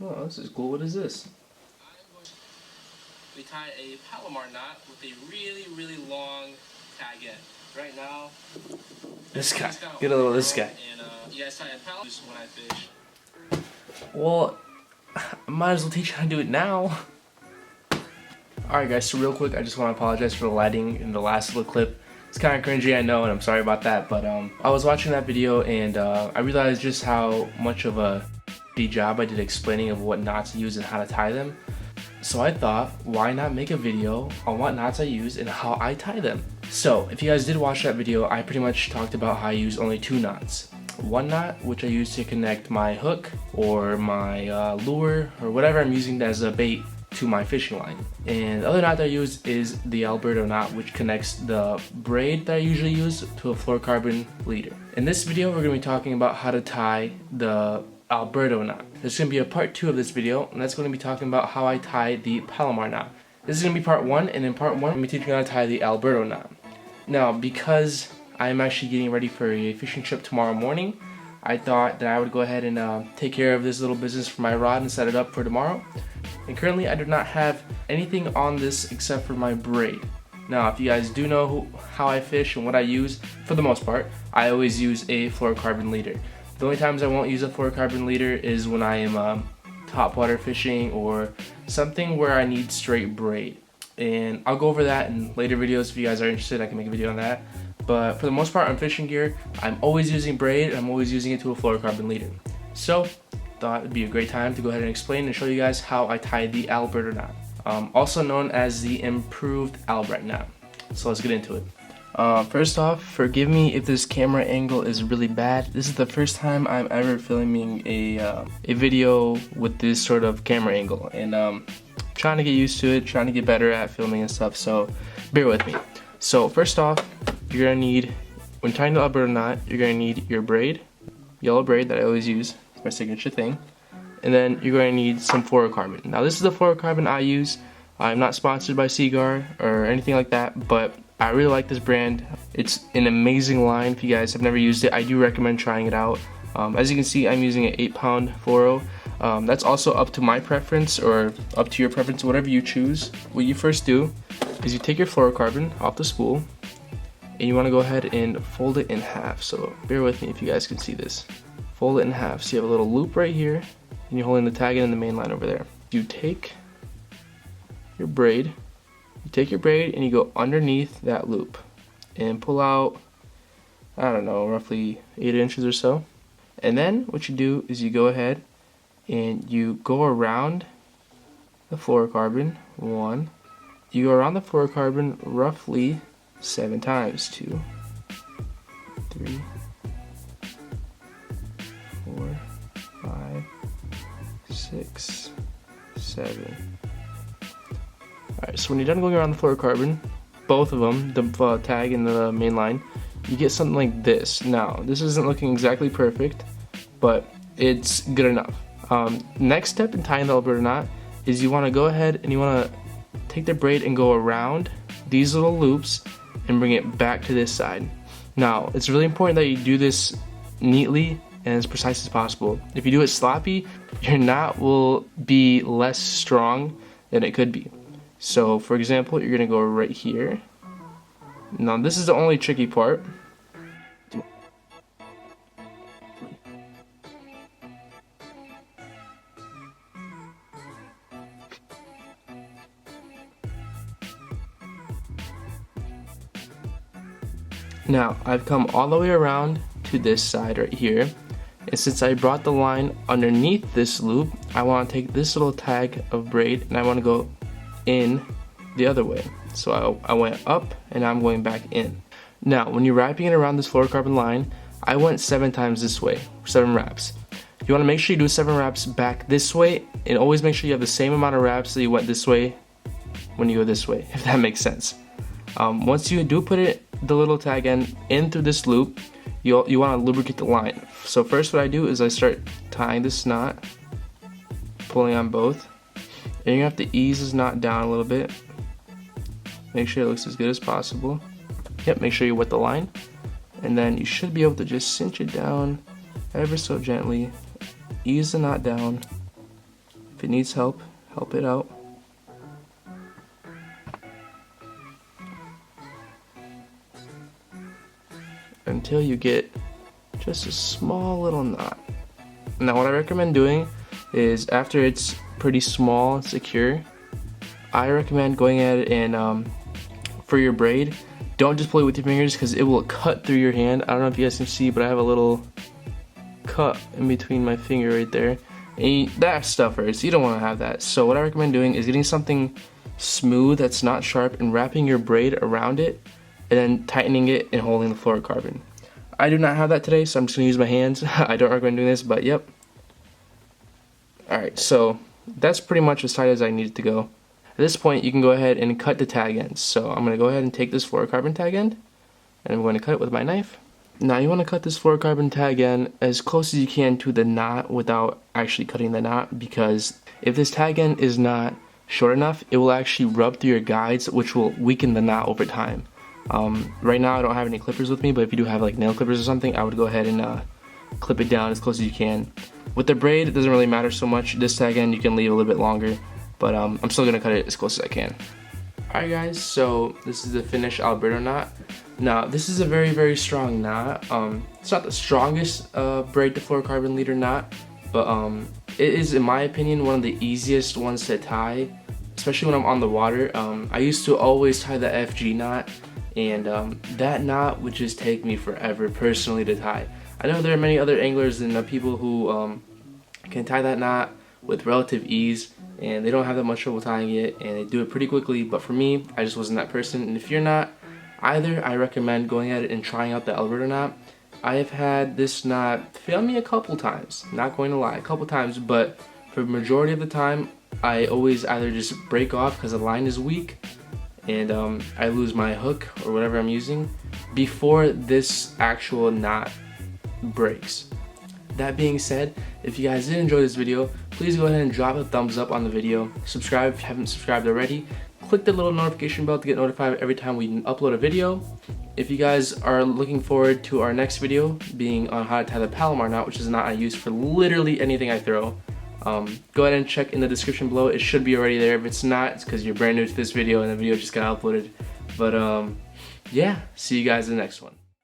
Oh, this is cool. What is this? We tie a Palomar knot with a really, really long tag end. Right now, This guy. Get a little of this guy. And you guys tie a Palomar when I fish. Well, I might as well teach you how to do it now. Alright guys, so real quick, I just want to apologize for the lighting in the last little clip. It's kind of cringy, I know, and I'm sorry about that, but I was watching that video and I realized just how much of a job I did explaining of what knots to use and how to tie them. So I thought, why not make a video on what knots I use and how I tie them? So if you guys did watch that video, I pretty much talked about how I use only two knots. One knot, which I use to connect my hook or my lure or whatever I'm using as a bait to my fishing line. And the other knot that I use is the Alberto knot, which connects the braid that I usually use to a fluorocarbon leader. In this video, we're going to be talking about how to tie the Alberto knot. There's going to be a part 2 of this video, and that's going to be talking about how I tie the Palomar knot. This is going to be part 1, and in part 1, I'm going to be teaching you how to tie the Alberto knot. Now, because I'm actually getting ready for a fishing trip tomorrow morning, I thought that I would go ahead and take care of this little business for my rod and set it up for tomorrow. And currently, I do not have anything on this except for my braid. Now, if you guys do know how I fish and what I use, for the most part, I always use a fluorocarbon leader. The only times I won't use a fluorocarbon leader is when I am topwater fishing or something where I need straight braid. And I'll go over that in later videos. If you guys are interested, I can make a video on that. But for the most part on fishing gear, I'm always using braid and I'm always using it to a fluorocarbon leader. So, thought it'd be a great time to go ahead and explain and show you guys how I tie the Alberto knot. Also known as the improved Albrecht knot. So let's get into it. First off, forgive me if this camera angle is really bad. This is the first time I'm ever filming a video with this sort of camera angle, and trying to get used to it, trying to get better at filming and stuff, so bear with me. So first off, you're gonna need, when tying the Alberto knot, you're gonna need your braid, yellow braid that I always use, it's my signature thing, and then you're going to need some fluorocarbon. Now this is the fluorocarbon I use. I'm not sponsored by Cigar or anything like that, but I really like this brand. It's an amazing line. If you guys have never used it, I do recommend trying it out. As you can see, I'm using an 8-pound fluoro. That's also up to my preference or up to your preference, whatever you choose. What you first do is you take your fluorocarbon off the spool and you want to go ahead and fold it in half. So bear with me if you guys can see this. Fold it in half. So you have a little loop right here and you're holding the tag in the main line over there. You take your braid. You take your braid and you go underneath that loop and pull out, I don't know, roughly 8 inches or so. And then what you do is you go ahead and you go around the fluorocarbon. 1. You go around the fluorocarbon roughly 7 times. 2, 3, 4, 5, 6, 7. Alright, so when you're done going around the fluorocarbon, both of them, the tag and the main line, you get something like this. Now, this isn't looking exactly perfect, but it's good enough. Next step in tying the Alberto knot is you want to go ahead and you want to take the braid and go around these little loops and bring it back to this side. Now, it's really important that you do this neatly and as precise as possible. If you do it sloppy, your knot will be less strong than it could be. So, for example, you're going to go right here. Now, this is the only tricky part. Now, I've come all the way around to this side right here. And since I brought the line underneath this loop, I want to take this little tag of braid and I want to go in the other way. So I went up and now I'm going back in. Now when you're wrapping it around this fluorocarbon line, I went 7 times this way, 7 wraps. You want to make sure you do 7 wraps back this way, and always make sure you have the same amount of wraps that you went this way when you go this way, if that makes sense. Once you do put the little tag in through this loop, you want to lubricate the line. So first what I do is I start tying this knot, pulling on both. And you're going to have to ease this knot down a little bit. Make sure it looks as good as possible. Yep, make sure you wet the line. And then you should be able to just cinch it down ever so gently. Ease the knot down. it needs help, help it out. Until you get just a small little knot. Now what I recommend doing is after it's pretty small and secure, I recommend going at it and for your braid, don't just pull it with your fingers because it will cut through your hand. I don't know if you guys can see, but I have a little cut in between my finger right there. And that stuff hurts, you don't want to have that. So what I recommend doing is getting something smooth that's not sharp and wrapping your braid around it and then tightening it and holding the fluorocarbon. I do not have that today, so I'm just going to use my hands. I don't recommend doing this, but yep. Alright, so that's pretty much as tight as I need it to go. At this point, you can go ahead and cut the tag ends. So I'm going to go ahead and take this fluorocarbon tag end, and I'm going to cut it with my knife. Now you want to cut this fluorocarbon tag end as close as you can to the knot without actually cutting the knot, because if this tag end is not short enough, it will actually rub through your guides, which will weaken the knot over time. Right now I don't have any clippers with me, but if you do have like nail clippers or something, I would go ahead and clip it down as close as you can. With the braid, it doesn't really matter so much. This tag end you can leave a little bit longer, but I'm still gonna cut it as close as I can. Alright guys, so this is the finished Alberto knot. Now this is a very, very strong knot. It's not the strongest braid to fluorocarbon leader knot, but it is, in my opinion, one of the easiest ones to tie, especially when I'm on the water. I used to always tie the FG knot, and that knot would just take me forever personally to tie. I know there are many other anglers and people who can tie that knot with relative ease, and they don't have that much trouble tying it, and they do it pretty quickly. But for me, I just wasn't that person. And if you're not either, I recommend going at it and trying out the Alberto knot. I have had this knot fail me a couple times, not going to lie, a couple times, but for the majority of the time, I always either just break off because the line is weak, and I lose my hook or whatever I'm using before this actual knot breaks. That being said, if you guys did enjoy this video, please go ahead and drop a thumbs up on the video. Subscribe if you haven't subscribed already. Click the little notification bell to get notified every time we upload a video. If you guys are looking forward to our next video being on how to tie the Palomar knot, which is a knot I use for literally anything I throw, go ahead and check in the description below. It should be already there. If it's not, it's because you're brand new to this video and the video just got uploaded. But yeah, see you guys in the next one.